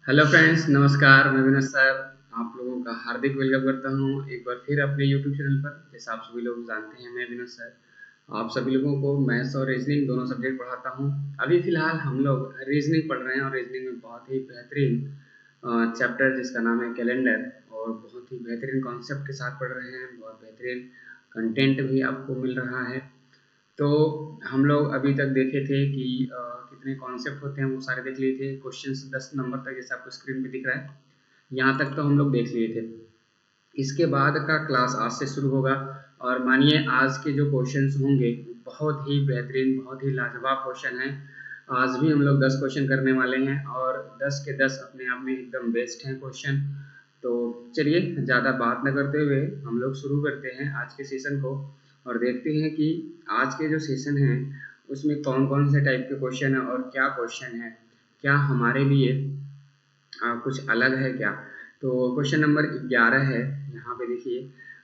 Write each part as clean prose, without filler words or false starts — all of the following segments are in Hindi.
हेलो फ्रेंड्स, नमस्कार। मैं विनोद सर आप लोगों का हार्दिक वेलकम करता हूं एक बार फिर अपने यूट्यूब चैनल पर। जैसा आप सभी लोग जानते हैं, मैं विनोद सर आप सभी लोगों को मैथ्स और रीजनिंग दोनों सब्जेक्ट पढ़ाता हूं। अभी फ़िलहाल हम लोग रीजनिंग पढ़ रहे हैं और रीजनिंग में बहुत ही बेहतरीन चैप्टर जिसका नाम है कैलेंडर, और बहुत ही बेहतरीन कॉन्सेप्ट के साथ पढ़ रहे हैं। बहुत बेहतरीन कंटेंट भी आपको मिल रहा है। तो हम लोग अभी तक देखे थे कि कितने कॉन्सेप्ट होते हैं वो सारे देख लिए थे। क्वेश्चंस 10 नंबर तक जैसे आपको स्क्रीन पे दिख रहा है, यहाँ तक तो हम लोग देख लिए थे। इसके बाद का क्लास आज से शुरू होगा और मानिए आज के जो क्वेश्चंस होंगे बहुत ही बेहतरीन, बहुत ही लाजवाब क्वेश्चन हैं। आज भी हम लोग 10 क्वेश्चन करने वाले हैं और 10 के 10 अपने आप में एकदम बेस्ट हैं क्वेश्चन। तो चलिए ज़्यादा बात न करते हुए हम लोग शुरू करते हैं आज के सेशन को और देखते हैं कि आज के जो सेशन हैं उसमें कौन कौन से टाइप के क्वेश्चन हैं और क्या क्वेश्चन है, क्या हमारे लिए कुछ अलग है क्या। तो क्वेश्चन नंबर 11 है, यहाँ पे देखिए।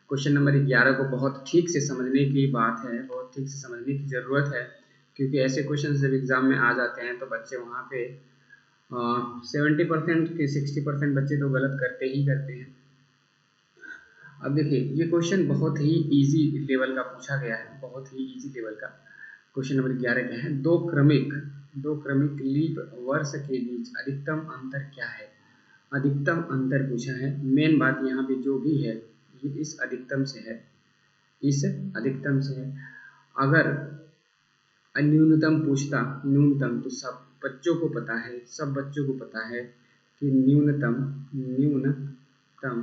क्वेश्चन नंबर 11 को बहुत ठीक से समझने की बात है, बहुत ठीक से समझने की ज़रूरत है, क्योंकि ऐसे क्वेश्चन जब एग्ज़ाम में आ जाते हैं तो बच्चे वहाँ पे 70% के 60% बच्चे तो गलत करते ही करते हैं। अब देखिए, ये क्वेश्चन बहुत ही इजी लेवल का पूछा गया है, बहुत ही इजी लेवल का। क्वेश्चन नंबर 11 क्या है, दो क्रमिक लीप वर्ष के बीच अधिकतम अंतर क्या है। अधिकतम अंतर पूछा है। मेन बात यहाँ पे जो भी है ये इस अधिकतम से है, इस अधिकतम से है। अगर न्यूनतम पूछता, न्यूनतम तो सब बच्चों को पता है, सब बच्चों को पता है कि न्यूनतम, न्यूनतम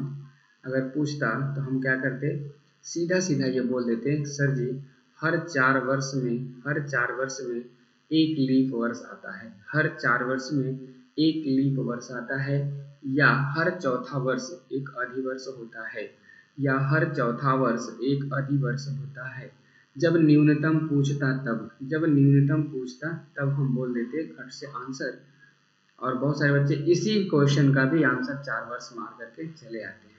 अगर पूछता तो हम क्या करते, सीधा सीधा ये बोल देते, सर जी हर 4 वर्ष में, हर 4 वर्ष में एक लीप वर्ष आता है, हर 4 वर्ष में एक लीप वर्ष आता है, या हर चौथा वर्ष एक अधिवर्ष होता है, या हर चौथा वर्ष एक अधिवर्ष होता है। जब न्यूनतम पूछता तब, जब न्यूनतम पूछता तब हम बोल देते खट से आंसर। और बहुत सारे बच्चे इसी क्वेश्चन का भी आंसर 4 वर्ष मार करके चले आते हैं।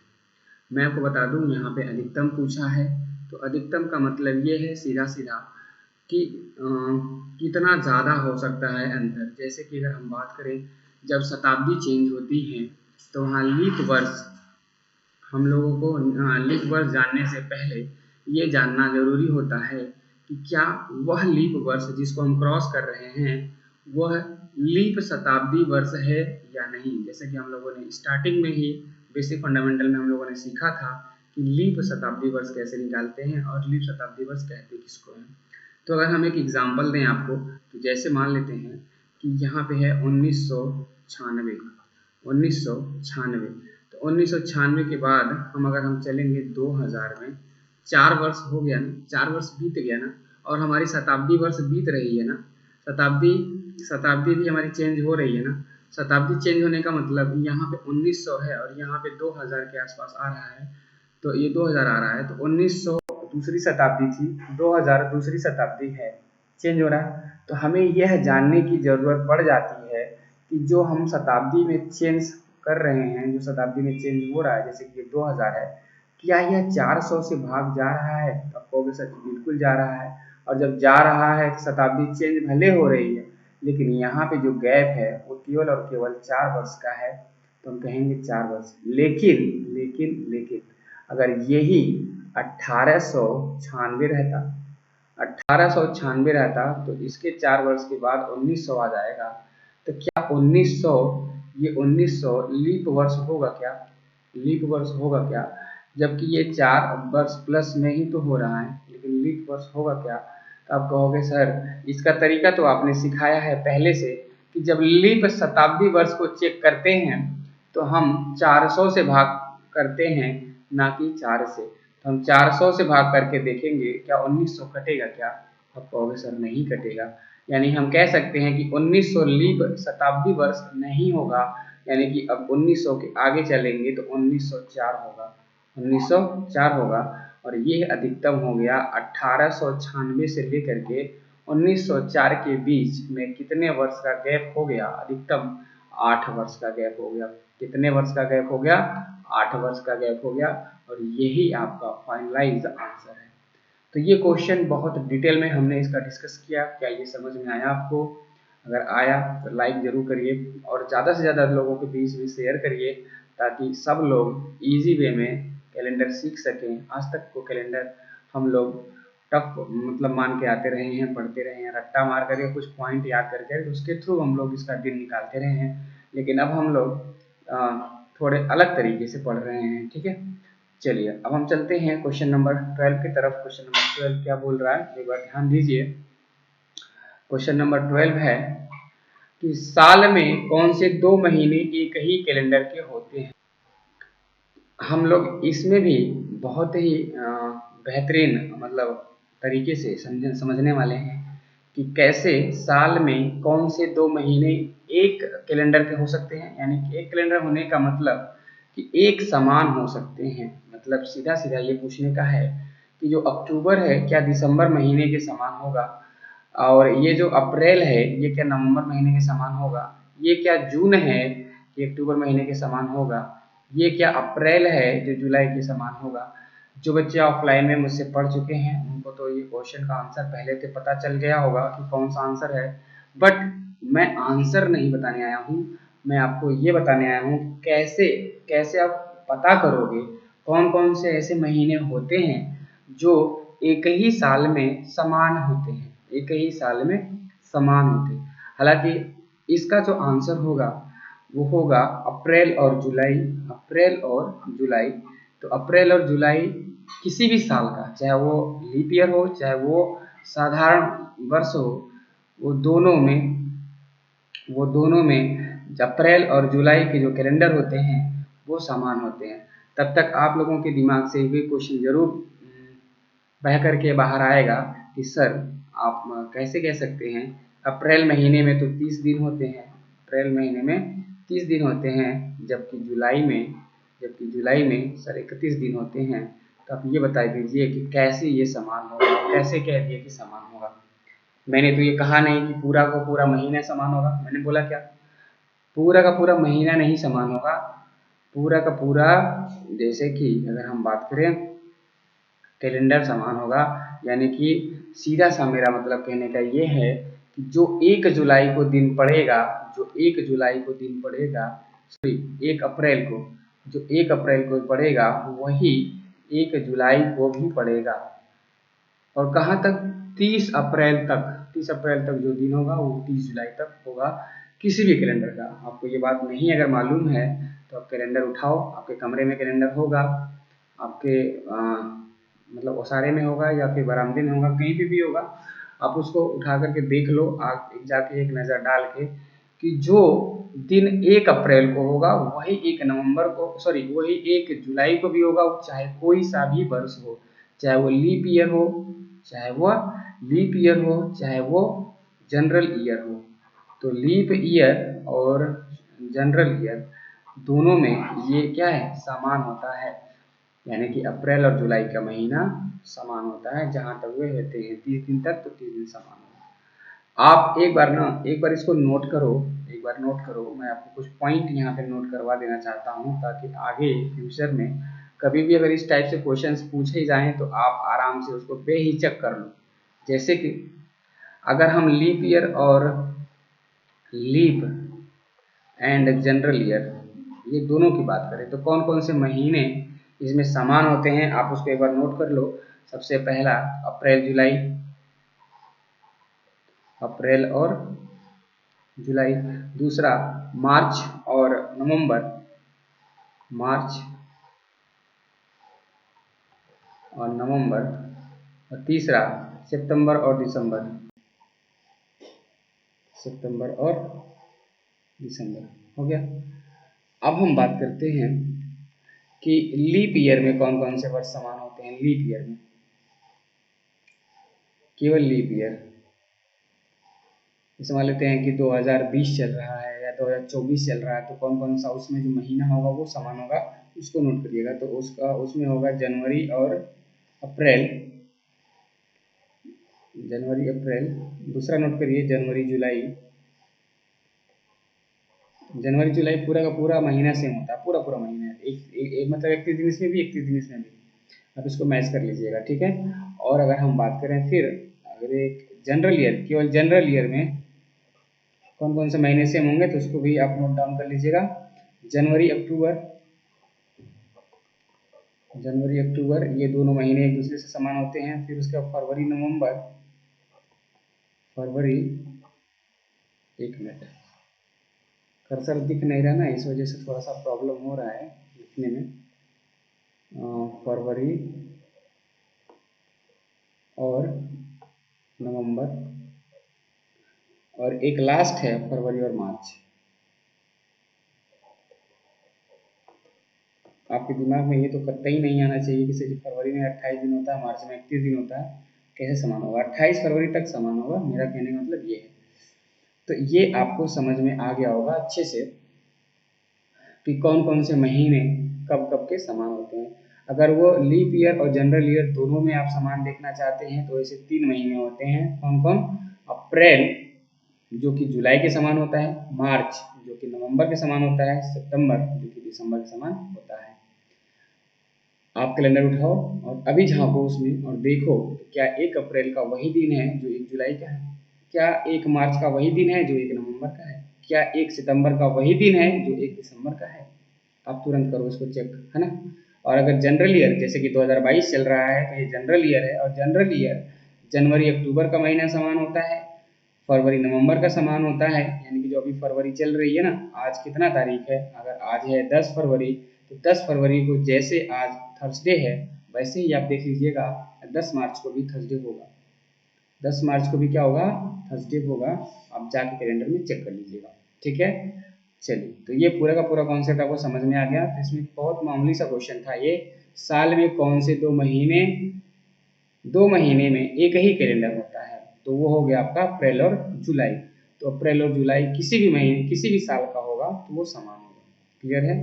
मैं आपको बता दूं, यहाँ पे अधिकतम पूछा है तो अधिकतम का मतलब ये है सीधा सीधा कि कितना ज़्यादा हो सकता है अंतर। जैसे कि अगर हम बात करें, जब शताब्दी चेंज होती है तो वहाँ लीप वर्ष, हम लोगों को लीप वर्ष जानने से पहले ये जानना जरूरी होता है कि क्या वह लीप वर्ष जिसको हम क्रॉस कर रहे हैं वह लीप शताब्दी वर्ष है या नहीं। जैसे कि हम लोगों ने स्टार्टिंग में ही बेसिक फंडामेंटल में हम लोगों ने सीखा था कि लीप शताब्दी वर्ष कैसे निकालते हैं और लीप शताब्दी वर्ष कहते किसको हैं। तो अगर हम एक एग्जाम्पल दें आपको, तो जैसे मान लेते हैं कि यहाँ पे है 1996, 1996। तो 1996 के बाद हम चलेंगे 2000 में, 4 वर्ष हो गया ना, 4 वर्ष बीत गया ना, और हमारी शताब्दी वर्ष बीत रही है ना। शताब्दी शताब्दी भी हमारी चेंज हो रही है ना। शताब्दी चेंज होने का मतलब यहाँ पे 1900 है और यहाँ पे 2000 के आसपास आ रहा है, तो ये 2000 आ रहा है, तो 1900 दूसरी शताब्दी थी, 2000 दूसरी शताब्दी है, चेंज हो रहा है। तो हमें यह जानने की ज़रूरत पड़ जाती है कि जो हम शताब्दी में चेंज कर रहे हैं, जो शताब्दी में चेंज हो रहा है, जैसे कि ये 2000 है, क्या यह 400 से भाग जा रहा है। तो आप कहोगे सर बिल्कुल जा रहा है। और जब जा रहा है तो शताब्दी चेंज भले हो रही है, लेकिन यहाँ पे जो गैप है वो केवल और केवल 4 वर्ष का है, तो हम कहेंगे 4 वर्ष। लेकिन लेकिन लेकिन अगर यही 1896 रहता, 1896 रहता तो इसके 4 वर्ष के बाद 1900 आ जाएगा। तो क्या 1900, ये 1900 लीप वर्ष होगा क्या, लीप वर्ष होगा क्या। जबकि ये 4 वर्ष प्लस में ही तो हो रहा है, लेकिन लीप वर्ष होगा क्या। तो आप कहोगे सर इसका तरीका तो आपने सिखाया है पहले से कि जब लीप शताब्दी वर्ष को चेक करते हैं तो हम 400 से भाग करते हैं, ना कि 4 से। तो हम 400 से भाग करके देखेंगे क्या 1900 कटेगा क्या। आप कहोगे सर नहीं कटेगा। यानी हम कह सकते हैं कि 1900 लीप शताब्दी वर्ष नहीं होगा, यानी कि अब 1900 के आगे चलेंगे तो 1904 होगा, 1904 होगा। और ये अधिकतम हो गया 1896 से लेकर के 1904 के बीच में कितने वर्ष का गैप हो गया, अधिकतम 8 वर्ष का गैप हो गया। कितने वर्ष का गैप हो गया, 8 वर्ष का गैप हो गया। और यही आपका फाइनलाइज आंसर है। तो ये क्वेश्चन बहुत डिटेल में हमने इसका डिस्कस किया। क्या ये समझ में आया आपको। अगर आया तो लाइक ज़रूर करिए और ज़्यादा से ज़्यादा लोगों के बीच में शेयर करिए, ताकि सब लोग इजी वे में कैलेंडर सीख सकें। आज तक को कैलेंडर हम लोग टफ मतलब मान के आते रहे हैं, पढ़ते रहे हैं, रट्टा मार करके कुछ पॉइंट याद करके उसके थ्रू हम लोग इसका दिन निकालते रहे हैं। लेकिन अब हम लोग थोड़े अलग तरीके से पढ़ रहे हैं, ठीक है। चलिए अब हम चलते हैं क्वेश्चन नंबर 12 की तरफ। क्वेश्चन नंबर 12 क्या बोल रहा है, एक बार ध्यान दीजिए। क्वेश्चन नंबर 12 है कि साल में कौन से 2 महीने एक ही कैलेंडर के होते हैं। हम लोग इसमें भी बहुत ही बेहतरीन मतलब तरीके से समझने वाले हैं कि कैसे साल में कौन से 2 महीने एक कैलेंडर के हो सकते हैं। यानी कि एक कैलेंडर होने का मतलब कि एक समान हो सकते हैं। मतलब सीधा सीधा ये पूछने का है कि जो अक्टूबर है क्या दिसंबर महीने के समान होगा, और ये जो अप्रैल है ये क्या नवंबर महीने के समान होगा, ये क्या जून है ये अक्टूबर महीने के समान होगा, ये क्या अप्रैल है जो जुलाई के समान होगा। जो बच्चे ऑफलाइन में मुझसे पढ़ चुके हैं उनको तो ये क्वेश्चन का आंसर पहले से पता चल गया होगा कि कौन सा आंसर है। बट मैं आंसर नहीं बताने आया हूँ, मैं आपको ये बताने आया हूँ कैसे कैसे आप पता करोगे कौन कौन से ऐसे महीने होते हैं जो एक ही साल में समान होते हैं, एक ही साल में समान होते हैं। हालांकि इसका जो आंसर होगा वो होगा अप्रैल और जुलाई। अप्रैल और जुलाई, तो अप्रैल और जुलाई किसी भी साल का, चाहे वो लीप ईयर हो चाहे वो साधारण वर्ष हो, वो दोनों में अप्रैल और जुलाई के जो कैलेंडर होते हैं वो समान होते हैं। तब तक आप लोगों के दिमाग से भी क्वेश्चन जरूर बह करके बाहर आएगा कि सर आप कैसे कह सकते हैं अप्रैल महीने में तो 30 दिन होते हैं, अप्रैल महीने में 30 दिन होते हैं, जबकि जुलाई में सर 31 दिन होते हैं। तो आप ये बता दीजिए कि कैसे ये समान होगा, कैसे कह दिए कि समान होगा। मैंने तो ये कहा नहीं कि पूरा का पूरा महीना समान होगा, मैंने बोला क्या पूरा का पूरा महीना नहीं समान होगा, पूरा का पूरा, जैसे कि अगर हम बात करें कैलेंडर समान होगा। यानी कि सीधा सा मेरा मतलब कहने का ये है कि जो 1 जुलाई को दिन पड़ेगा, जो 1 जुलाई को दिन पड़ेगा, सॉरी 1 अप्रैल को, जो 1 अप्रैल को पड़ेगा वही 1 जुलाई को भी पड़ेगा। और कहाँ तक 30 अप्रैल तक, 30 अप्रैल तक जो दिन होगा वो 30 जुलाई तक होगा किसी भी कैलेंडर का। आपको ये बात नहीं अगर मालूम है तो आप कैलेंडर उठाओ, आपके कमरे में कैलेंडर होगा, आपके मतलब ओसारे में होगा या फिर बरामदे में होगा, कहीं पे भी होगा, आप उसको उठा करके देख लो, आप जाके एक नज़र डाल के कि जो दिन 1 अप्रैल को होगा वही 1 नवंबर को, सॉरी वही 1 जुलाई को भी होगा, चाहे कोई सा भी वर्ष हो, चाहे वो लीप ईयर हो, चाहे वो लीप ईयर हो, चाहे वो जनरल ईयर हो। तो लीप ईयर और जनरल ईयर दोनों में ये क्या है समान होता है। यानी कि अप्रैल और जुलाई का महीना समान होता है, जहाँ तक वे होते हैं 30 दिन तक, तो 30 दिन समान होता है। आप एक बार इसको नोट करो, एक बार नोट करो, मैं आपको कुछ पॉइंट यहाँ पे नोट करवा देना चाहता हूँ ताकि आगे फ्यूचर में कभी भी अगर इस टाइप से क्वेश्चंस पूछे जाएं तो आप आराम से उसको बेहिचक कर लो। जैसे कि अगर हम लीप ईयर और लीप एंड जनरल ईयर ये दोनों की बात करें तो कौन कौन से महीने इसमें समान होते हैं, आप उसको एक बार नोट कर लो। सबसे पहला अप्रैल जुलाई, अप्रैल और जुलाई। दूसरा मार्च और नवंबर, मार्च और नवंबर। और तीसरा सितंबर और दिसंबर, सितंबर और दिसंबर हो गया। अब हम बात करते हैं कि लीप ईयर में कौन कौन से वर्ष समान होते हैं। लीप ईयर में केवल लीप ईयर, जैसे मान लेते हैं कि 2020 चल रहा है या 2024 चल रहा है, तो कौन कौन सा उसमें जो महीना होगा वो समान होगा, उसको नोट करिएगा। तो उसमें होगा जनवरी और अप्रैल, जनवरी अप्रैल। दूसरा नोट करिए जनवरी जुलाई, जनवरी जुलाई पूरा का पूरा महीना सेम होता है, पूरा पूरा महीना मतलब 31 दिन इसमें भी 31 दिन इसमें भी, आप इसको मैच कर लीजिएगा, ठीक है। और अगर हम बात करें फिर अगर एक जनरल ईयर, केवल जनरल ईयर में कौन कौन से महीने से होंगे तो उसको भी आप नोट डाउन कर लीजिएगा। जनवरी अक्टूबर ये दोनों महीने एक दूसरे से समान होते हैं। फिर उसके बाद फरवरी नवंबर, एक मिनट कर्सर दिख नहीं रहा ना, इस वजह से थोड़ा सा प्रॉब्लम हो रहा है लिखने में। फरवरी और नवंबर, और एक लास्ट है फरवरी और मार्च। आपके दिमाग में ये तो कतई नहीं आना चाहिए कि सिर्फ फरवरी में 28 दिन होता है, मार्च में 31 दिन होता है, कैसे समान होगा। 28 फरवरी तक समान होगा, मेरा कहने का मतलब ये है। तो ये आपको समझ में आ गया होगा अच्छे से कि कौन कौन से महीने कब कब के समान होते हैं। अगर वो लीप ईयर और जनरल ईयर दोनों में आप समान देखना चाहते हैं तो ऐसे 3 महीने होते हैं। कौन कौन? अप्रैल जो कि जुलाई के समान होता है, मार्च जो कि नवंबर के समान होता है, सितंबर जो कि दिसंबर के समान होता है। आप कैलेंडर उठाओ और अभी झाँको उसमें और देखो क्या 1 अप्रैल का वही दिन है जो 1 जुलाई का है, क्या 1 मार्च का वही दिन है जो 1 नवंबर का है, क्या 1 सितंबर का वही दिन है जो 1 दिसंबर का है। आप तुरंत करो इसको चेक, है ना। और अगर जनरल ईयर जैसे कि 2022 चल रहा है तो ये जनरल ईयर है, और जनरल ईयर जनवरी अक्टूबर का महीना समान होता है, फरवरी नवंबर का समान होता है। यानी कि जो अभी फरवरी चल रही है ना, आज कितना तारीख है, अगर आज है 10 फरवरी तो 10 फरवरी को जैसे आज थर्सडे है वैसे ही आप देख लीजिएगा 10 मार्च को भी थर्सडे होगा, 10 मार्च को भी क्या होगा, थर्सडे होगा। आप जाके कैलेंडर में चेक कर लीजिएगा, ठीक है। चलिए, तो ये पूरा का पूरा कॉन्सेप्ट आपको समझ में आ गया। तो इसमें बहुत मामूली सा क्वेश्चन था ये, साल में कौन से 2 महीने में एक ही कैलेंडर होता है, तो वो हो गया आपका अप्रैल और जुलाई। तो अप्रैल और जुलाई किसी भी महीने किसी भी साल का होगा तो वो समान होगा। क्लियर है,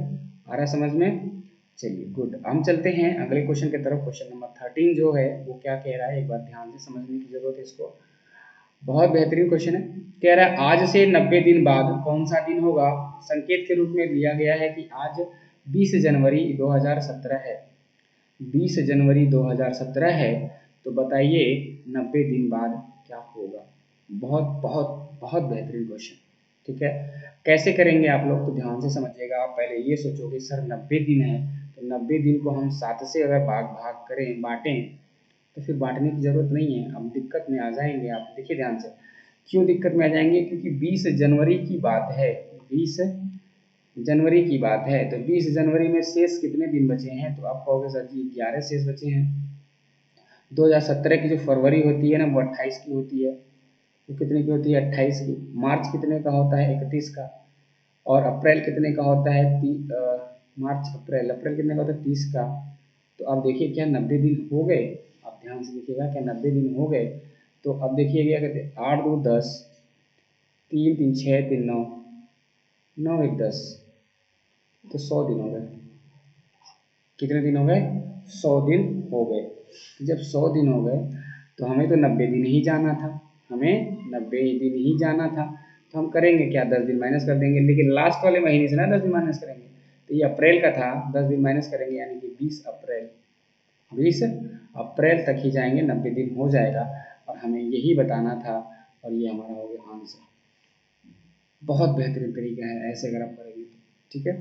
आ रहा है समझ में? चलिए गुड, हम चलते हैं अगले क्वेश्चन की तरफ। क्वेश्चन नंबर 13 जो है वो क्या कह रहा है, एक बार ध्यान से समझने की जरूरत है इसको। बहुत बेहतरीन क्वेश्चन है। कह रहा है आज से 90 दिन बाद कौन सा दिन होगा। संकेत के रूप में लिया गया है कि आज 20 जनवरी 2017 है, 20 जनवरी 2017 है। तो बताइए 90 दिन बाद क्या होगा। बहुत बहुत बहुत बेहतरीन क्वेश्चन, ठीक है। कैसे करेंगे आप लोग, तो ध्यान से समझिएगा। आप पहले ये सोचोगे सर 90 दिन है, तो 90 दिन को हम 7 से अगर भाग करें, बांटें, तो फिर बांटने की ज़रूरत नहीं है। अब दिक्कत में आ जाएंगे आप, देखिए ध्यान से। क्यों दिक्कत में आ जाएंगे? क्योंकि 20 जनवरी की बात है, 20 जनवरी की बात है। तो 20 जनवरी में शेष कितने दिन बचे हैं, तो आप कहोगे सर जी 11 शेष बचे हैं। 2017 की जो फरवरी होती है ना वो 28 की होती है, वो कितने की होती है, 28 की। मार्च कितने का होता है, 31 का। और अप्रैल कितने का होता है, अप्रैल कितने का होता है, 30 का। तो अब देखिए क्या 90 दिन हो गए, आप ध्यान से देखिएगा, क्या 90 दिन हो गए। तो अब देखिए क्या कहते हैं, 8 2 10, 3 3 6 3 9, 9 1 10, तो 100 दिन हो गए। कितने दिन हो गए, 100 दिन हो गए। जब 100 दिन हो गए तो हमें तो 90 दिन ही जाना था, हमें 90 दिन ही जाना था। तो हम करेंगे क्या, 10 दिन माइनस कर देंगे, लेकिन लास्ट वाले महीने से ना 10 दिन माइनस करेंगे। तो ये अप्रैल का था, 10 दिन माइनस करेंगे यानी कि 20 अप्रैल तक ही जाएंगे, 90 दिन हो जाएगा। और हमें यही बताना था, और ये हमारा हो गया आंसर। बहुत बेहतरीन तरीका है ऐसे अगर आप करेंगे तो, ठीक है।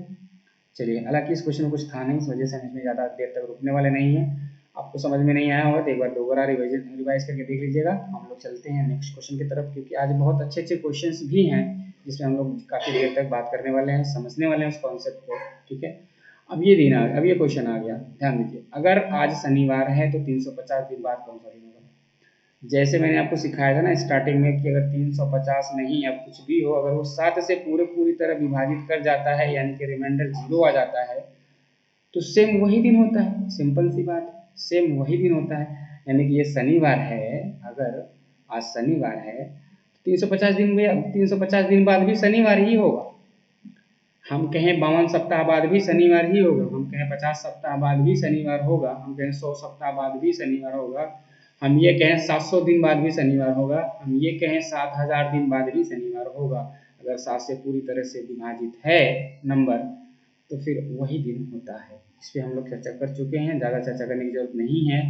चलिए, हालांकि इस क्वेश्चन में कुछ था नहीं, इस वजह से हम इसमें ज़्यादा देर तक रुकने वाले नहीं हैं। आपको समझ में नहीं आया होगा तो एक बार दोबारा रिवाइज करके देख लीजिएगा। हम लोग चलते हैं नेक्स्ट क्वेश्चन की तरफ, क्योंकि आज बहुत अच्छे अच्छे क्वेश्चंस भी हैं जिसमें हम लोग काफ़ी देर तक बात करने वाले हैं, समझने वाले हैं उस कॉन्सेप्ट को, ठीक है। अब ये क्वेश्चन आ गया, ध्यान दीजिए। अगर आज शनिवार है तो 350 दिन बाद कौन सा दिन होगा। जैसे मैंने आपको सिखाया था ना स्टार्टिंग में कि अगर 350 नहीं, अब कुछ भी हो, अगर वो 7 से पूरी तरह विभाजित कर जाता है यानी कि रिमाइंडर 0 आ जाता है, तो सेम वही दिन होता है। सिंपल सी बात, सेम वही दिन होता है। यानी कि ये शनिवार है, अगर आज शनिवार है तो 350 दिन में 350 दिन बाद भी शनिवार ही होगा। हम कहें 52 सप्ताह बाद भी शनिवार ही होगा, हम कहें 50 सप्ताह बाद भी शनिवार होगा, हम कहें 100 सप्ताह बाद भी शनिवार होगा, हम ये कहें 700 दिन बाद भी शनिवार होगा, हम ये कहें 7000 दिन बाद भी शनिवार होगा। अगर 7 से पूरी तरह से विभाजित है नंबर तो फिर वही दिन होता है। इस पर हम लोग चर्चा कर चुके हैं, ज़्यादा चर्चा करने की जरूरत नहीं है।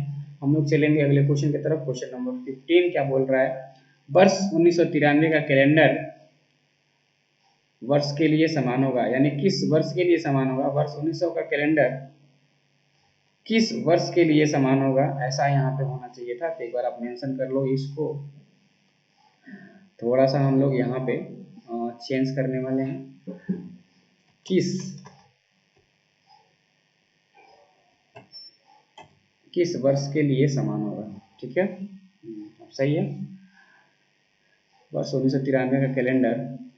हम लोग चलेंगे अगले क्वेश्चन की तरफ। क्वेश्चन नंबर 15 क्या बोल रहा है, वर्ष 1993 का कैलेंडर वर्ष के लिए समान होगा, यानी किस वर्ष के लिए समान होगा, वर्ष 1900 का कैलेंडर किस वर्ष के लिए समान होगा, ऐसा यहाँ पे होना चाहिए था। तो एक बार आप मेंशन कर लो इसको। थोड़ा सा हम लोग यहाँ पे चेंज करने वाले हैं, किस वर्ष के लिए समान होगा। ठीक है, अब सही है। वर्ष 1993 का कैलेंडर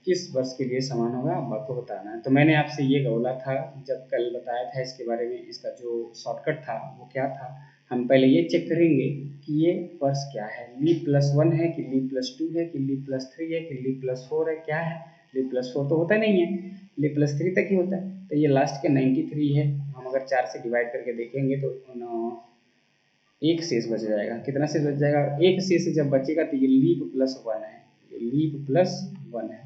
किस वर्ष के लिए समान होगा, अब आपको बताना है। तो मैंने आपसे ये बोला था जब कल बताया था इसके बारे में, इसका जो शॉर्टकट था वो क्या था, हम पहले ये चेक करेंगे कि ये वर्ष क्या है, ली+1 है कि ली+2 है कि ली+3 है कि ली+4 है, क्या है। ली+4 तो होता नहीं है, ली+3 तक ही होता है। तो ये लास्ट के 93 है। हम अगर 4 से डिवाइड करके देखेंगे तो एक शेष बच जाएगा। कितना शेष बच जाएगा, एक शेष जब बचेगा तो ये लीप+1 है, लीप+1 है,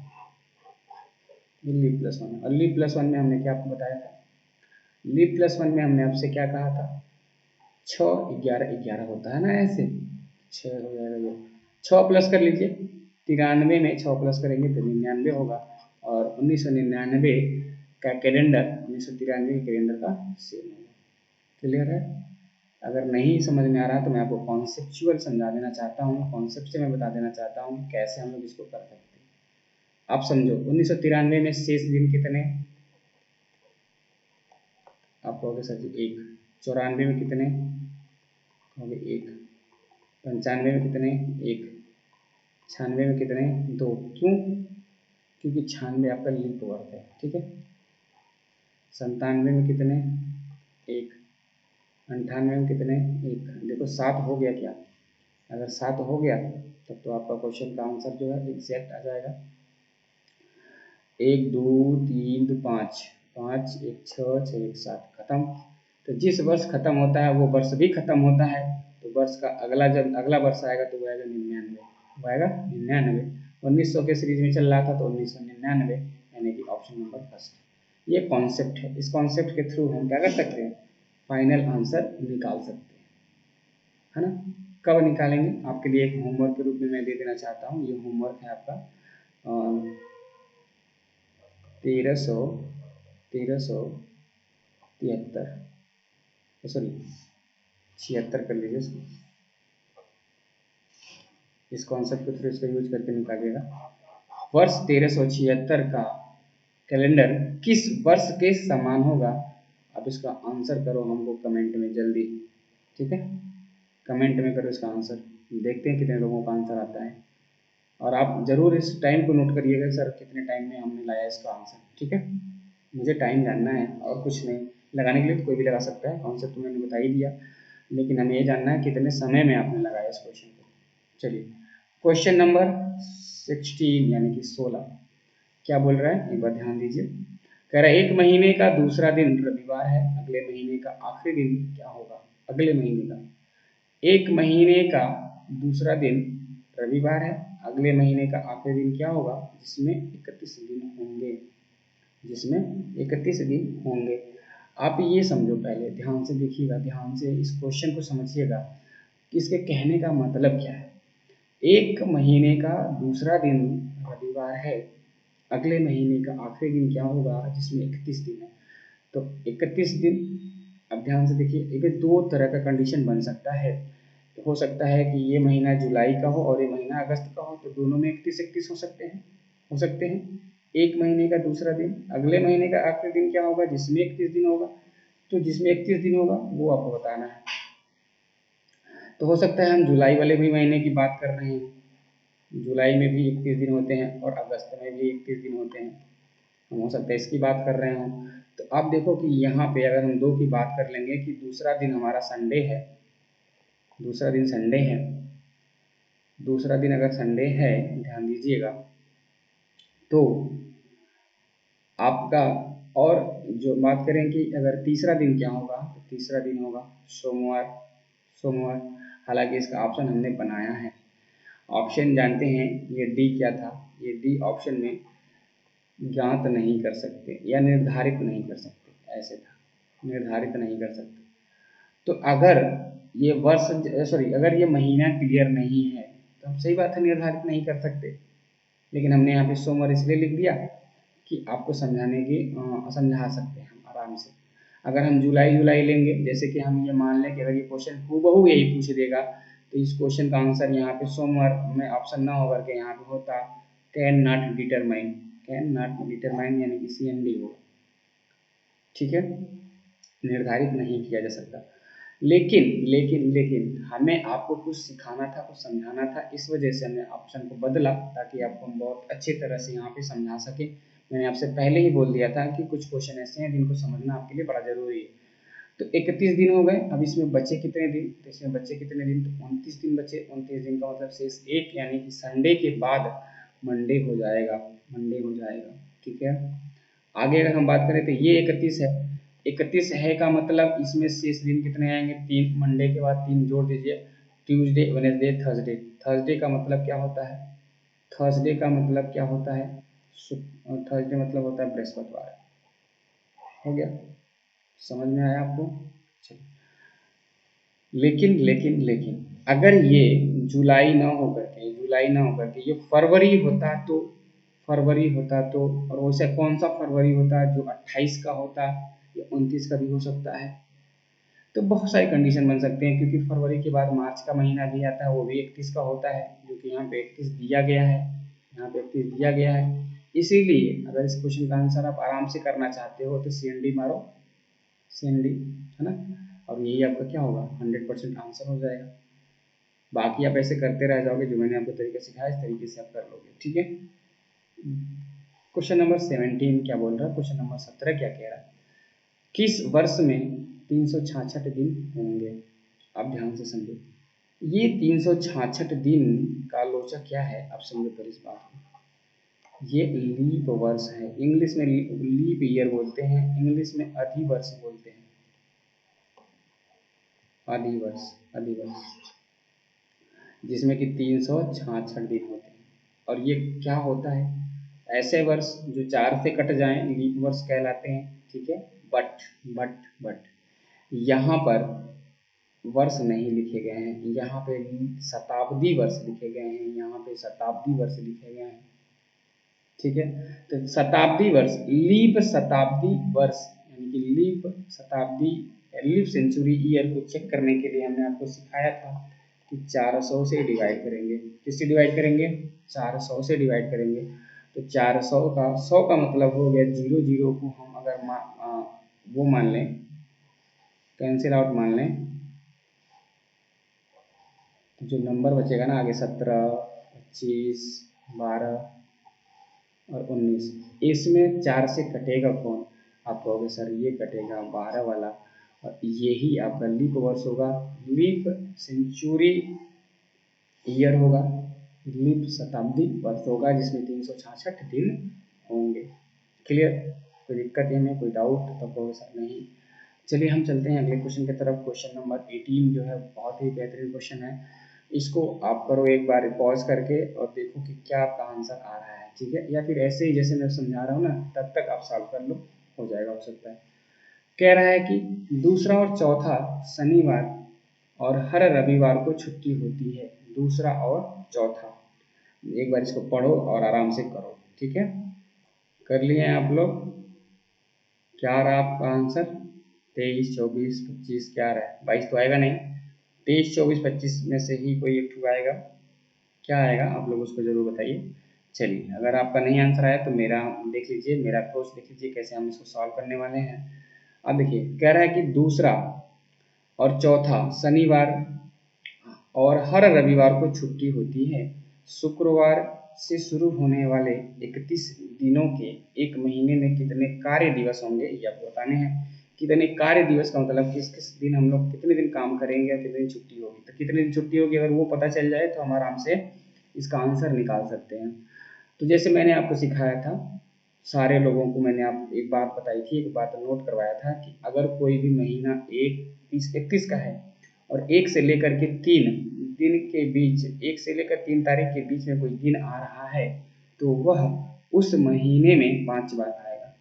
ये लीप+1 है। और लीप+1 में हमने क्या आपको बताया था, लीप+1 में हमने आपसे क्या कहा था, 6 11 11 होता है ना, ऐसे 6 हो जाएगा। ये 6 प्लस कर लीजिए, 93 में 6 प्लस करेंगे तो 99 होगा। और 1999 का कैलेंडर 1993 के कैलेंडर का सेम होगा। क्लियर है। अगर नहीं समझ में आ रहा तो मैं आपको कॉन्सेप्चुअल समझा देना चाहता हूँ, कॉन्सेप्ट से मैं बता देना चाहता हूँ कैसे हम लोग इसको कर सकते हैं। आप समझो, 1993 में शेष दिन कितने, आप कहोगे सर जी 1। 94 में कितने, कहोगे 1। 95 में कितने, 1। 96 में कितने, 2। क्यों, क्योंकि 96 आपका लीप वर्ष है। ठीक है। 97 में कितने, 1। 98 में कितने, 1। देखो 7 हो गया क्या, अगर 7 हो गया तब तो आपका क्वेश्चन का आंसर जो है एग्जैक्ट आ जाएगा। 1 2 3 2 5, 5 1 6 6 1 7, खत्म। तो जिस वर्ष खत्म होता है वो वर्ष भी खत्म होता है। तो वर्ष का अगला जब अगला वर्ष आएगा तो वो आएगा 99, वो आएगा 99। 1900 के सीरीज में चल रहा था तो 1999, यानी कि ऑप्शन नंबर फर्स्ट। ये कॉन्सेप्ट है, इस कॉन्सेप्ट के थ्रू हम क्या कर सकते हैं, फाइनल आंसर निकाल सकते हैं, है ना। कब निकालेंगे, आपके लिए एक होमवर्क के रूप में मैं दे देना चाहता हूँ। ये होमवर्क है आपका 1373, सॉरी 76 कर लीजिए इसको, इस कॉन्सेप्ट के थ्रू इसका यूज करके निकालिएगा। वर्ष 1376 का कैलेंडर किस वर्ष के समान होगा। आप इसका आंसर करो हमको कमेंट में जल्दी। ठीक है, कमेंट में करो इसका आंसर, देखते हैं कितने लोगों का आंसर आता है। और आप ज़रूर इस टाइम को नोट करिएगा, सर कितने टाइम में हमने लाया इसका आंसर। ठीक है, मुझे टाइम जानना है और कुछ नहीं। लगाने के लिए तो कोई भी लगा सकता है, कॉन्सेप्ट तो मैंने बता ही दिया, लेकिन हमें ये जानना है कितने समय में आपने लगाया इस क्वेश्चन को। चलिए, क्वेश्चन नंबर 16 यानी कि 16 क्या बोल रहा है, एक बार ध्यान दीजिए। कह रहा है 1 महीने का दूसरा दिन रविवार है, अगले महीने का आखिरी दिन क्या होगा। अगले महीने का, 1 महीने का दूसरा दिन रविवार है, अगले महीने का आखिरी दिन क्या होगा, जिसमें 31 दिन होंगे, जिसमें 31 दिन होंगे। आप ये समझो, पहले ध्यान से देखिएगा, ध्यान से इस क्वेश्चन को समझिएगा कि इसके कहने का मतलब क्या है। 1 महीने का दूसरा दिन रविवार है, अगले महीने का आखिरी दिन क्या होगा, जिसमें 31 दिन है। तो 31 दिन, अब ध्यान से देखिए, ये 2 तरह का कंडीशन बन सकता है। हो सकता है कि ये महीना जुलाई का हो और ये महीना अगस्त का हो, तो दोनों में 31 हो सकते हैं, हो सकते हैं। 1 महीने का दूसरा दिन, अगले महीने का आखिरी दिन क्या होगा, जिसमें 31 दिन होगा। तो जिसमें 31 दिन होगा वो आपको बताना है। तो हो सकता है हम जुलाई वाले भी महीने की बात कर रहे हैं, जुलाई में भी 31 दिन होते हैं और अगस्त में भी 31 दिन होते हैं, हम हो सकता है इसकी बात कर रहे हों। तो आप देखो कि यहाँ पे अगर हम 2 की बात कर लेंगे कि दूसरा दिन हमारा संडे है, दूसरा दिन संडे है, दूसरा दिन अगर संडे है, ध्यान दीजिएगा, तो आपका, और जो बात करें कि अगर तीसरा दिन क्या होगा, तो तीसरा दिन होगा सोमवार, सोमवार। हालांकि इसका ऑप्शन हमने बनाया है, ऑप्शन जानते हैं ये डी क्या था, ये डी ऑप्शन में ज्ञात नहीं कर सकते या निर्धारित नहीं कर सकते, ऐसे था, निर्धारित नहीं कर सकते। तो अगर ये वर्ष, सॉरी, अगर ये महीना क्लियर नहीं है तो हम सही बात है निर्धारित नहीं कर सकते, लेकिन हमने यहाँ पे सोमवार इसलिए लिख दिया कि आपको समझा सकते हैं हम आराम से। अगर हम जुलाई जुलाई लेंगे, जैसे कि हम ये मान लें कि अगर ये क्वेश्चन हूबहू यही पूछ देगा, तो इस क्वेश्चन का आंसर यहाँ पे सोमवार में ऑप्शन ना होकर के यहाँ पे होता can not determine, can not determine यानी कि CND होगा। ठीक है, निर्धारित नहीं किया जा सकता। लेकिन लेकिन लेकिन हमें आपको कुछ सिखाना था, कुछ समझाना था, इस वजह से हमने ऑप्शन को बदला ताकि आपको हम बहुत अच्छी तरह से यहाँ पे समझा सके। मैंने आपसे पहले ही बोल दिया था कि कुछ क्वेश्चन ऐसे हैं जिनको समझना आपके लिए बड़ा ज़रूरी है। तो 31 दिन हो गए, अब इसमें बचे कितने दिन? तो इसमें बचे कितने दिन? तो 29 दिन बचे। 29 दिन का मतलब शेष एक, यानी कि संडे के बाद मंडे हो जाएगा, मंडे हो जाएगा। ठीक है, आगे अगर हम बात करें तो ये 31 है, 31 है का मतलब इसमें शेष दिन कितने आएंगे? 3, मंडे के बाद 3 जोड़ दीजिए, ट्यूसडे, वेडनेसडे, थर्सडे। थर्सडे का मतलब क्या होता है? थर्सडे का मतलब क्या होता है? थर्सडे मतलब होता है बृहस्पतिवार। हो गया, समझ में आया आपको? चलिए, लेकिन लेकिन लेकिन अगर ये जुलाई ना होकर के, जुलाई ना होकर के ये फरवरी होता तो, फरवरी होता तो, और वैसे कौन सा फरवरी होता जो 28 का होता या 29 का भी हो सकता है। तो बहुत सारी कंडीशन बन सकते हैं, क्योंकि फरवरी के बाद मार्च का महीना भी आता है, वो भी 31 का होता है, जो कि यहाँ पे 31 दिया गया है, यहाँ पे 31 दिया गया है। इसीलिए अगर इस क्वेश्चन का आंसर आप आराम से करना चाहते हो तो CND मारो, CND, है ना, और यही आपका क्या होगा? 100% आंसर हो जाएगा। बाकी आप ऐसे करते रह जाओगे, जो मैंने आपको तरीका सिखाया इस तरीके से आप कर लोगे। ठीक है, क्वेश्चन नंबर 17 क्या बोल रहा है? क्वेश्चन नंबर 17 क्या कह रहा है? किस वर्ष में 366 दिन होंगे? आप ध्यान से समझो, ये 366 दिन का आलोचक क्या है, आप समझो पर इस बात को। ये लीप वर्ष है, इंग्लिश में लीप ईयर बोलते हैं, इंग्लिश में अधिवर्ष बोलते हैं, अधिवर्ष, अधिवर्ष, जिसमें कि 366 दिन होते हैं। और ये क्या होता है? ऐसे वर्ष जो 4 से कट जाएं लीप वर्ष कहलाते हैं। ठीक है, बट यहाँ पर वर्ष नहीं लिखे गए हैं, यहाँ पे शताब्दी वर्ष लिखे गए हैं, यहाँ पे शताब्दी वर्ष लिखे गए हैं। ठीक है, तो शताब्दी वर्ष, लीप शताब्दी वर्ष, यानी कि लीप शताब्दी, लीप सेंचुरी ईयर को चेक करने के लिए हमने आपको सिखाया था कि 400 से डिवाइड करेंगे। किससे डिवाइड करेंगे? 400 से डिवाइड करेंगे। तो 400 का 100 का मतलब हो गया 0, 0 को हम अगर वो मान लें, कैंसिल आउट मान लें, तो जो नंबर बचेगा ना आगे 17, 25, 12 और 19, इसमें 4 से कटेगा कौन? आप कहोगे सर ये कटेगा 12 वाला, और यही आपका लीप वर्ष होगा, लीप सेंचुरी ईयर होगा, लीप शताब्दी वर्ष होगा, जिसमें 366 दिन होंगे। क्लियर? कोई दिक्कत है, कोई डाउट? तो कहोगे सर नहीं। चलिए हम चलते हैं अगले क्वेश्चन की तरफ। क्वेश्चन नंबर 18 जो है बहुत ही बेहतरीन क्वेश्चन है, इसको आप करो एक बार पॉज करके और देखो कि क्या आपका आंसर आ रहा है। ठीक है, या फिर ऐसे ही जैसे मैं समझा रहा हूँ ना, तब तक आप सॉल्व कर लो, हो जाएगा, हो सकता है। कह रहा है कि दूसरा और चौथा शनिवार और हर रविवार को छुट्टी होती है। दूसरा और चौथा, एक बार इसको पढ़ो और आराम से करो। ठीक है, कर लिए हैं आप लोग? क्या आ रहा आपका आंसर? 23, 24, 25 क्या आ रहा है? 22 तो आएगा नहीं, 23, 24, 25 में से ही कोई एक ठू आएगा। क्या आएगा आप लोग उसको जरूर बताइए। चलिए, अगर आपका नहीं आंसर आया तो मेरा देख लीजिए, मेरा अप्रोच देख लीजिए कैसे हम इसको सॉल्व करने वाले हैं। अब देखिए, कह रहा है कि दूसरा और चौथा शनिवार और हर रविवार को छुट्टी होती है। शुक्रवार से शुरू होने वाले 31 दिनों के एक महीने में कितने कार्य दिवस होंगे, ये आपको बताने हैं। कितने कार्य दिवस का मतलब किस किस दिन हम लोग कितने दिन काम करेंगे और कितनी छुट्टी होगी। तो कितने दिन छुट्टी होगी अगर वो पता चल जाए तो हम आराम से इसका आंसर निकाल सकते हैं। तो जैसे मैंने आपको सिखाया था, सारे लोगों को मैंने आप एक बात बताई थी, एक बात नोट करवाया था कि अगर कोई भी महीना 31 का है और 1 से लेकर के 3 दिन के बीच, 1 से लेकर 3 तारीख के बीच में कोई दिन आ रहा है, तो वह उस महीने में 5 बार आएगा।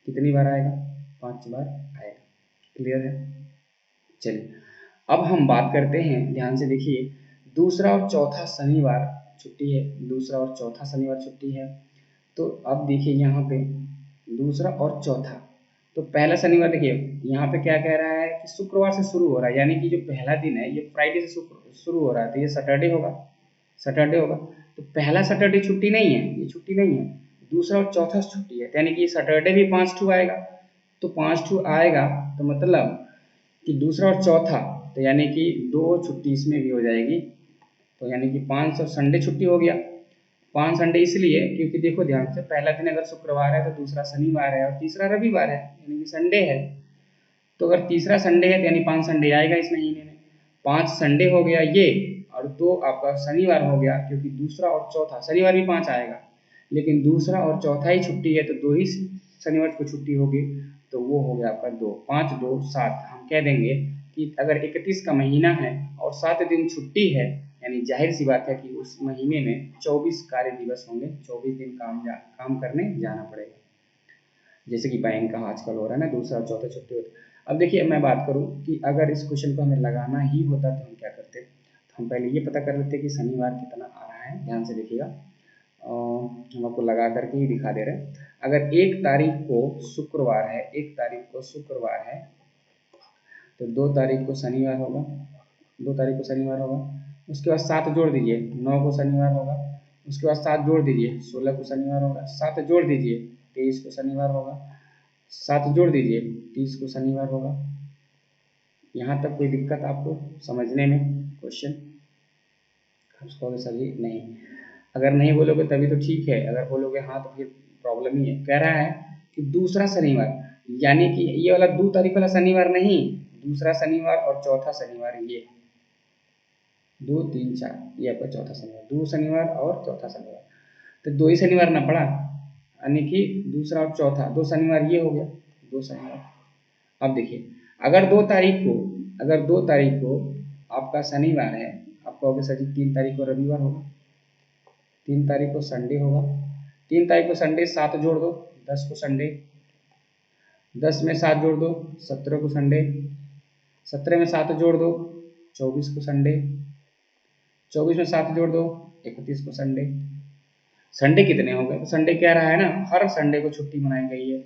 कितनी बार आएगा? 5 बार आएगा। क्लियर है? चलिए, अब हम बात करते हैं, ध्यान से देखिए। दूसरा और चौथा शनिवार छुट्टी है, दूसरा और चौथा शनिवार छुट्टी है, तो अब देखिए यहाँ पे दूसरा और चौथा, तो पहला शनिवार देखिए यहाँ पे क्या कह रहा है कि शुक्रवार से शुरू हो रहा है, यानी कि जो पहला दिन है ये फ्राइडे से शुरू हो रहा है, तो ये सैटरडे होगा, सैटरडे होगा। तो पहला सैटरडे छुट्टी नहीं है, ये छुट्टी नहीं है, दूसरा और चौथा छुट्टी है, यानी कि सैटरडे भी 5 आएगा। तो 5 आएगा तो मतलब कि दूसरा और चौथा, तो यानी कि 2 छुट्टी इसमें भी हो जाएगी, तो यानी कि 5 और संडे छुट्टी हो गया। 5 संडे इसलिए क्योंकि देखो ध्यान से, पहला दिन अगर शुक्रवार है तो दूसरा शनिवार है और तीसरा रविवार है, यानी कि संडे है। तो अगर तीसरा संडे है तो यानी 5 संडे आएगा इस महीने में। 5 संडे हो गया ये, और 2 आपका शनिवार हो गया, क्योंकि दूसरा और चौथा, शनिवार भी 5 आएगा, लेकिन दूसरा और चौथा ही छुट्टी है, तो 2 ही शनिवार को छुट्टी होगी, तो वो हो गया आपका 2, 5 2 7। हम कह देंगे कि अगर 31 का महीना है और 7 दिन छुट्टी है, यानी जाहिर सी बात है कि उस महीने में 24 कार्य दिवस होंगे, 24 दिन काम करने जाना पड़ेगा, जैसे कि बैंक का आजकल हो रहा है ना, दूसरा और चौथा छुट्टी होता है। अब देखिए मैं बात करूं कि अगर इस क्वेश्चन को हमें लगाना ही होता तो हम क्या करते, तो हम पहले ये पता कर लेते कि शनिवार कितना आ रहा है। ध्यान से देखिएगा, हम आपको लगा करके ही दिखा दे रहे हैं। अगर 1 तारीख को शुक्रवार है, 1 तारीख को शुक्रवार है, तो 2 तारीख को शनिवार होगा, 2 तारीख को शनिवार होगा। उसके बाद 7 जोड़ दीजिए, 9 को शनिवार होगा। उसके बाद 7 जोड़ दीजिए, 16 को शनिवार होगा। 7 जोड़ दीजिए, 23 को शनिवार होगा। 7 जोड़ दीजिए, 30 को शनिवार होगा। यहाँ तक कोई दिक्कत आपको समझने में क्वेश्चन? कहोगे सर जी नहीं, अगर नहीं बोलोगे तभी तो ठीक है, अगर बोलोगे हाँ तो फिर प्रॉब्लम ही है। कह रहा है कि दूसरा शनिवार, यानी कि ये वाला 2 तारीख वाला शनिवार नहीं, दूसरा शनिवार और चौथा शनिवार, ये 2 3 4, ये आपका चौथा शनिवार, 2 शनिवार और चौथा शनिवार, तो 2 ही शनिवार ना पड़ा, यानी कि दूसरा और चौथा 2 शनिवार ये हो गया, 2 शनिवार। अब देखिए अगर 2 तारीख को, अगर 2 तारीख को आपका शनिवार है, आप कहोगे सर जी 3 तारीख को रविवार होगा, 3 तारीख को संडे होगा, 3 तारीख को संडे, 7 जोड़ दो, 10 को संडे, 10 में 7 जोड़ दो, 17 को संडे, 17 में 7 जोड़ दो, 24 को संडे, 24 में 7 जोड़ दो, 31 को संडे। संडे कितने हो गए? तो संडे कह रहा है ना, हर संडे को छुट्टी मनाई गई है,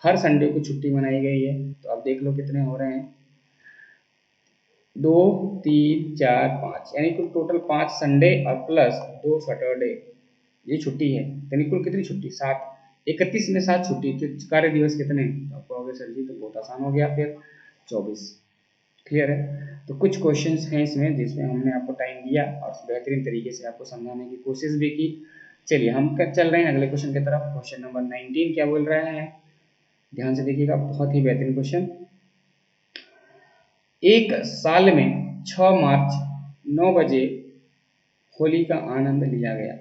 हर संडे को छुट्टी मनाई गई है। तो अब देख लो कितने हो रहे हैं, 2 3 4 5, यानी कुल टोटल 5 संडे और प्लस 2 सैटरडे, ये छुट्टी है, यानी कुल कितनी छुट्टी? 7। 31 में 7 छुट्टी, तो कार्य दिवस कितने? तो आप कहोगे सर जी तो बहुत आसान हो गया, फिर 24। क्लियर है? तो कुछ क्वेश्चंस हैं इसमें जिसमें हमने आपको टाइम दिया और बेहतरीन तरीके से आपको समझाने की कोशिश भी की। चलिए हम चल रहे हैं अगले क्वेश्चन की तरफ। क्वेश्चन नंबर 19 क्या बोल रहा है, ध्यान से देखिएगा, बहुत ही बेहतरीन क्वेश्चन। एक साल में 6 मार्च 9 बजे होली का आनंद लिया गया,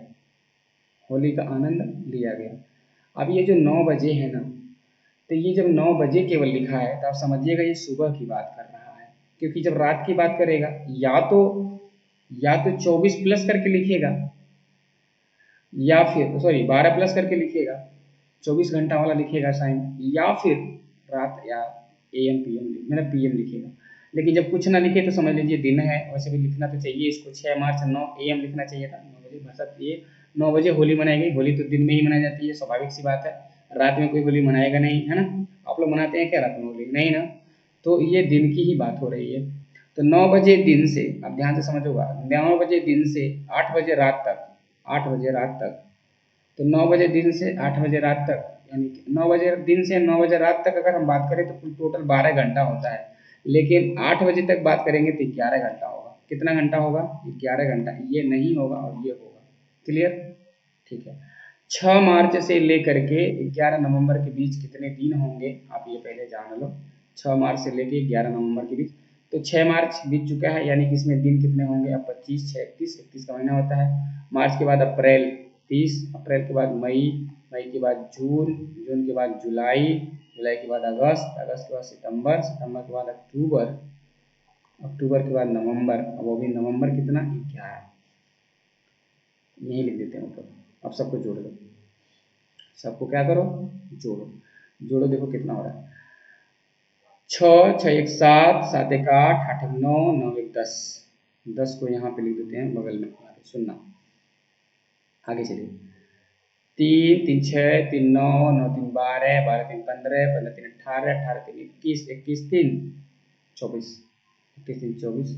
होली का आनंद लिया गया। अब ये जो 9 बजे है ना, तो ये जब 9 बजे केवल लिखा है तो आप समझिएगा ये सुबह की बात कर रहा है, क्योंकि जब रात की बात करेगा या तो 24 प्लस करके लिखेगा, या फिर सॉरी 12 प्लस करके लिखेगा, 24 घंटा वाला लिखेगा साइन, या फिर रात या AM PM मतलब PM लिखेगा। लेकिन जब कुछ ना लिखे तो समझ लीजिए दिन है, वैसे भी लिखना तो चाहिए इसको, 6 मार्च 9 AM लिखना चाहिए था, 9 बजे भरसक ये 9 बजे होली मनाई गई। होली तो दिन में ही मनाई जाती है, स्वाभाविक सी बात है, रात में कोई होली मनाएगा नहीं, है ना? आप लोग मनाते हैं क्या रात में होली? नहीं ना, तो ये दिन की ही बात हो रही है। तो 9 बजे दिन से, अब ध्यान से समझोगा, 9 बजे दिन से 8 बजे रात तक, 8 बजे रात तक, तो 9 बजे दिन से 8 बजे रात तक, यानी कि 9 बजे दिन से 9 बजे रात तक अगर हम बात करें तो टोटल 12 घंटा होता है, लेकिन 8 बजे तक बात करेंगे तो 11 घंटा होगा। कितना घंटा होगा? 11 घंटा, ये नहीं होगा और ये होगा। क्लियर? ठीक है। 6 मार्च से लेकर के 11 नवंबर के बीच कितने दिन होंगे आप ये पहले जान लो। 6 मार्च से लेकर 11 नवंबर के बीच, तो 6 मार्च बीत चुका है, यानी कि इसमें दिन कितने होंगे? अब 25 6 31, 31 का महीना होता है। मार्च के बाद अप्रैल 30, अप्रैल के बाद मई, मई के बाद जून, जून के बाद जुलाई, जुलाई के बाद अगस्त, अगस्त के बाद सितंबर, सितंबर के बाद अक्टूबर, अक्टूबर के बाद नवंबर, अब वो भी नवंबर कितना? 11। यही लिख देते हैं ऊपर। अब सबको जोड़ दो, सबको क्या करो? जोड़ो, जोड़ो, देखो कितना हो रहा है। 6 6 1 7, 7 1 8, 8 1 9, 9 1 10, 10 को यहाँ पे लिख देते हैं बगल में, सुनना, आगे चलिए। तीन तीन छः, तीन नौ, नौ तीन बारह, बारह तीन पंद्रह, पंद्रह तीन अट्ठारह, अट्ठारह तीन इक्कीस, इक्कीस तीन चौबीस, इक्कीस तीन चौबीस,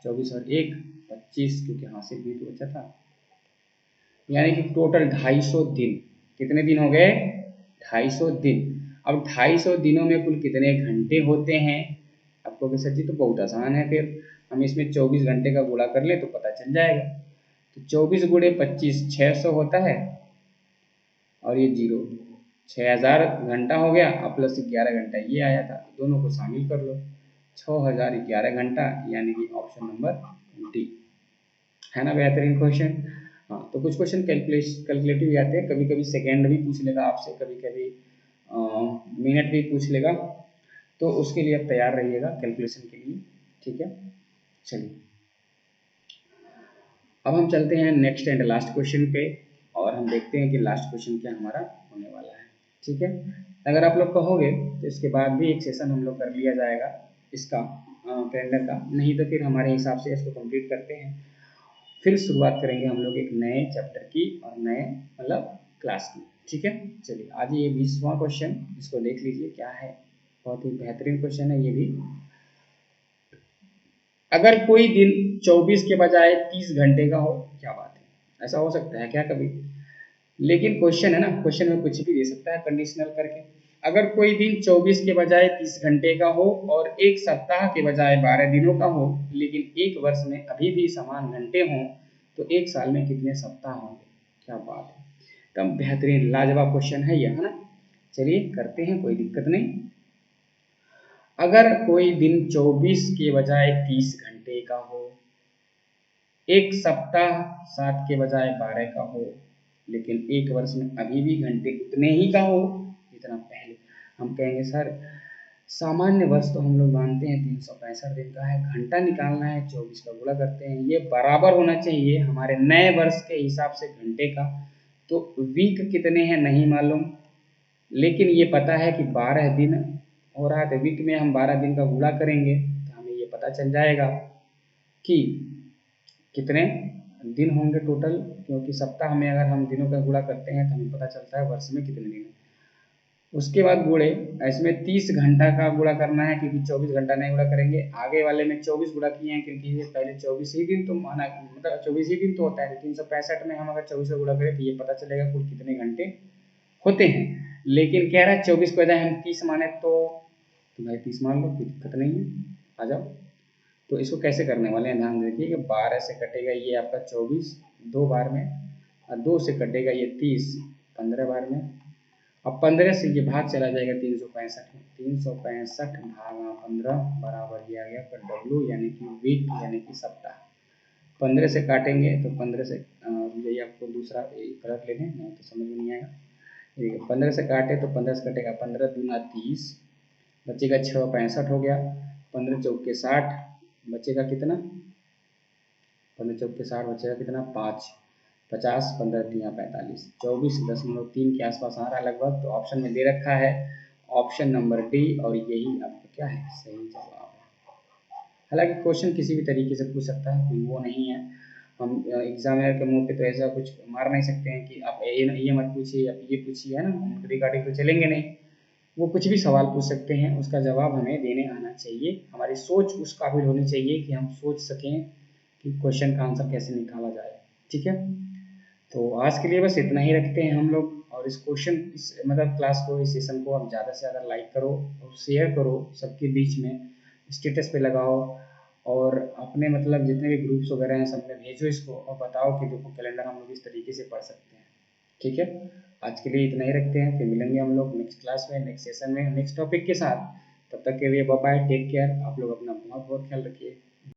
चौबीस और एक 25, क्योंकि हासिल भी तो बचा था। यानी कि टोटल 250 दिन। कितने दिन हो गए? 250 दिन। अब 250 दिनों में कुल कितने घंटे होते हैं? आपको कि सर जी तो बहुत आसान है, फिर हम इसमें 24 घंटे का गुणा कर लें तो पता चल जाएगा। तो 24 गुणे 25 600 होता है, और ये जीरो 6000 घंटा हो गया, और प्लस 11 घंटा ये आया था, दोनों को शामिल कर लो, 6011 घंटा, यानी कि ऑप्शन नंबर डी है ना। बेहतरीन क्वेश्चन। हाँ, तो कुछ क्वेश्चन कैलकुलेटिव आते हैं, कभी कभी सेकेंड भी पूछ लेगा आपसे, कभी कभी मिनट भी पूछ लेगा, तो उसके लिए आप तैयार रहिएगा कैलकुलेशन के लिए, ठीक है। चलिए अब हम चलते हैं नेक्स्ट एंड लास्ट क्वेश्चन पे, और हम देखते हैं कि लास्ट क्वेश्चन क्या हमारा होने वाला है, ठीक है। अगर आप लोग कहोगे तो इसके बाद भी एक सेशन हम लोग कर लिया जाएगा इसका, कैलेंडर का, नहीं तो फिर हमारे हिसाब से इसको कंप्लीट करते हैं, फिर शुरुआत करेंगे हम लोग एक नए चैप्टर की और नए मतलब क्लास की, ठीक है। चलिए आज ये 20वां क्वेश्चन, इसको देख लीजिए क्या है, बहुत ही बेहतरीन क्वेश्चन है ये भी। अगर कोई दिन 24 के बजाय 30 घंटे का हो, क्या बात है, ऐसा हो सकता है क्या कभी? लेकिन क्वेश्चन है ना, क्वेश्चन में कुछ भी दे सकता है कंडीशनल करके। अगर कोई दिन 24 के बजाय 30 घंटे का हो और एक सप्ताह के बजाय 12 दिनों का हो, लेकिन एक वर्ष में अभी भी समान घंटे हों, तो एक साल में कितने सप्ताह होंगे? क्या बात है, एकदम बेहतरीन लाजवाब क्वेश्चन है यह, है ना। चलिए करते हैं, कोई दिक्कत नहीं। अगर कोई दिन 24 के बजाय 30 घंटे का हो, एक सप्ताह 7 के बजाय 12 का हो, लेकिन एक वर्ष में अभी भी घंटे उतने ही का हो जितना पहले, हम कहेंगे सर सामान्य वर्ष तो हम लोग मानते हैं 365 दिन का है, घंटा निकालना है 24 का गुणा करते हैं, ये बराबर होना चाहिए हमारे नए वर्ष के हिसाब से घंटे का। तो वीक कितने हैं नहीं मालूम, लेकिन ये पता है कि 12 दिन हो रहा है, तो वीक में हम 12 दिन का गुणा करेंगे तो हमें ये पता चल जाएगा कि कितने दिन होंगे टोटल, क्योंकि सप्ताह में अगर हम दिनों का गुणा करते हैं तो हमें पता चलता है वर्ष में कितने दिन हैं। उसके बाद गुणे, इसमें 30 घंटा का गुणा करना है, क्योंकि 24 घंटा नहीं गुणा करेंगे, आगे वाले में 24 गुणा किए हैं, क्योंकि ये पहले 24 ही दिन तो माना, मतलब 24 ही दिन तो होता है, 365 में हम अगर 24 का गुणा करें तो ये पता चलेगा कुल कितने घंटे होते हैं। लेकिन कह रहा है 24 के बजाय हम 30 माने, तो भाई 30 मान लो, कोई दिक्कत नहीं है, आ जाओ। तो इसको कैसे करने वाले हैं, ध्यान देखिए कि 12 से कटेगा ये आपका 24 दो बार में, और 2 से कटेगा ये 30 15 बार में, अब 15 से ये भाग चला जाएगा 365 में, 365 भागा 15 बराबर ये आ गया आपका डब्लू, यानी कि वीक, यानी कि सप्ताह। 15 से काटेंगे तो 15 से यही आपको दूसरा कलर ले लें, नहीं तो समझ में नहीं आएगा। ठीक है, 15 से काटे तो 15 से कटेगा 15 दूना 30, बचेगा 6 65 हो गया, 15 चौके 60, बचेगा कितना, 15 चौके 60 बचेगा कितना 5, 50, 15 तिया 45, 24.3 के आसपास आ रहा है लगभग, तो ऑप्शन में दे रखा है ऑप्शन नंबर डी, और यही आपका क्या है सही जवाब है। हालांकि क्वेश्चन किसी भी तरीके से पूछ सकता है, कोई वो नहीं है, हम एग्जामिनर के मुंह पे तो ऐसा कुछ मार नहीं सकते हैं कि आप ये मत पूछिए, आप ये पूछिए, है ना, उनके रिगार्डिंग तो चलेंगे नहीं। वो कुछ भी सवाल पूछ सकते हैं, उसका जवाब हमें देने आना चाहिए, हमारी सोच उस काबिल होनी चाहिए कि हम सोच सकें कि क्वेश्चन का आंसर कैसे निकाला जाए, ठीक है। तो आज के लिए बस इतना ही रखते हैं हम लोग, और इस क्वेश्चन इस मतलब क्लास को, इस सेशन को आप ज़्यादा से ज़्यादा लाइक करो और शेयर करो सबके बीच में, स्टेटस पे लगाओ, और अपने मतलब जितने भी ग्रुप्स वगैरह हैं सब में भेजो इसको, और बताओ कि देखो कैलेंडर हम लोग इस तरीके से पढ़ सकते हैं, ठीक है। आज के लिए इतना ही रखते हैं, फिर मिलेंगे हम लोग नेक्स्ट क्लास में, नेक्स्ट सेशन में, नेक्स्ट टॉपिक के साथ। तब तक के लिए बाय बाय, टेक केयर, आप लोग अपना बहुत बहुत ख्याल रखिए।